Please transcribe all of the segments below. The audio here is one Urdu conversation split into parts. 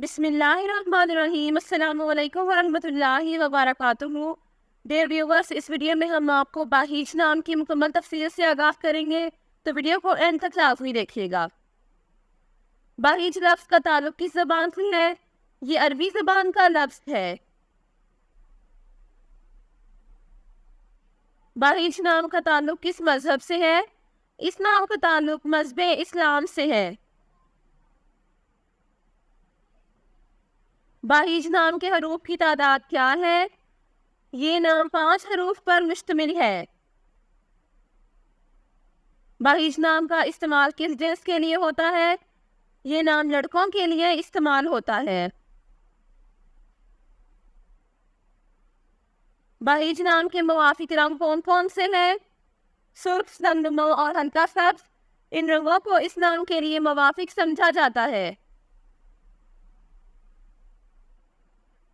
بسم اللہ الرحمن الرحیم۔ السلام علیکم ورحمۃ اللہ وبرکاتہ۔ ڈیئر ویورز، اس ویڈیو میں ہم آپ کو باہیج نام کی مکمل تفصیل سے آگاہ کریں گے، تو ویڈیو کو اینڈ تک لازمی دیکھیے گا۔ باہیج لفظ کا تعلق کس زبان سے ہے؟ یہ عربی زبان کا لفظ ہے۔ باہیج نام کا تعلق کس مذہب سے ہے؟ اس نام کا تعلق مذہب اسلام سے ہے۔ باہیج نام کے حروف کی تعداد کیا ہے؟ یہ نام 5 حروف پر مشتمل ہے۔ باہیج نام کا استعمال کس جنس کے لیے ہوتا ہے؟ یہ نام لڑکوں کے لیے استعمال ہوتا ہے۔ باہیج نام کے موافق رنگ کون کون سے ہیں؟ سرخ، سنگمرمر اور ہلکا سبز۔ ان رنگوں کو اس نام کے لیے موافق سمجھا جاتا ہے۔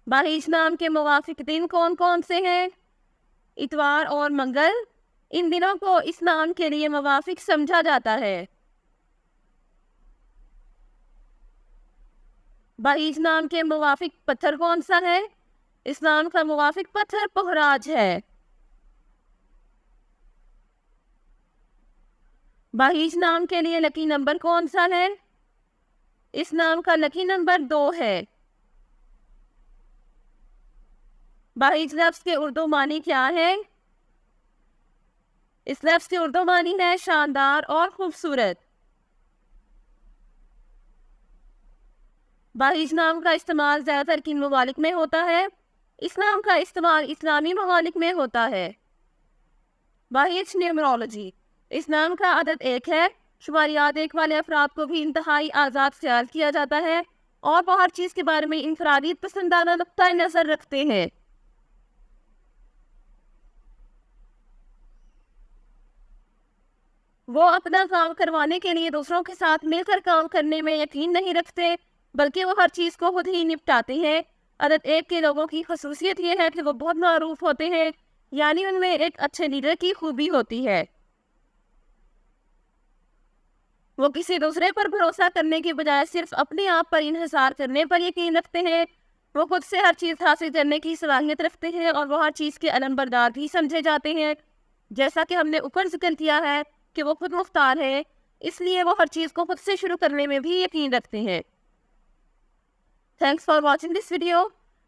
باہیج نام کے موافق دن کون کون سے ہیں؟ اتوار اور منگل۔ ان دنوں کو اس نام کے لیے موافق سمجھا جاتا ہے۔ باہیج نام کے موافق پتھر کون سا ہے؟ اس نام کا موافق پتھر پہراج ہے۔ باہیج نام کے لیے لکی نمبر کون سا ہے؟ اس نام کا لکی نمبر 2 ہے۔ باہیج لفظ کے اردو معنی کیا ہے؟ اس لفظ کے اردو معنی ہے شاندار اور خوبصورت۔ باہیج نام کا استعمال زیادہ تر کن ممالک میں ہوتا ہے؟ اس نام کا استعمال اسلامی ممالک میں ہوتا ہے۔ باہیج نیومرولوجی، اس نام کا عدد 1 ہے۔ شماریات 1 والے افراد کو بھی انتہائی آزاد خیال کیا جاتا ہے اور وہ ہر چیز کے بارے میں انفرادی پسندانہ نقطۂ نظر رکھتے ہیں۔ وہ اپنا کام کروانے کے لیے دوسروں کے ساتھ مل کر کام کرنے میں یقین نہیں رکھتے، بلکہ وہ ہر چیز کو خود ہی نپٹاتے ہیں۔ عدد 1 کے لوگوں کی خصوصیت یہ ہے کہ وہ بہت معروف ہوتے ہیں، یعنی ان میں ایک اچھے لیڈر کی خوبی ہوتی ہے۔ وہ کسی دوسرے پر بھروسہ کرنے کے بجائے صرف اپنے آپ پر انحصار کرنے پر یقین رکھتے ہیں۔ وہ خود سے ہر چیز حاصل کرنے کی صلاحیت رکھتے ہیں اور وہ ہر چیز کے علمبردار بھی سمجھے جاتے ہیں۔ جیسا کہ ہم نے اوپر ذکر کیا ہے کہ وہ خود مختار ہے، اس لیے وہ ہر چیز کو خود سے شروع کرنے میں بھی یقین رکھتے ہیں۔ Thanks for watching this video.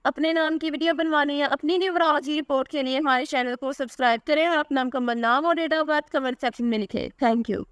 اپنے نام کی ویڈیو بنوانے یا اپنی نیومرولوجی رپورٹ کے لیے ہمارے چینل کو سبسکرائب کریں اور اپنا مکمل نام اور date of birth comment section میں لکھیں۔ Thank you.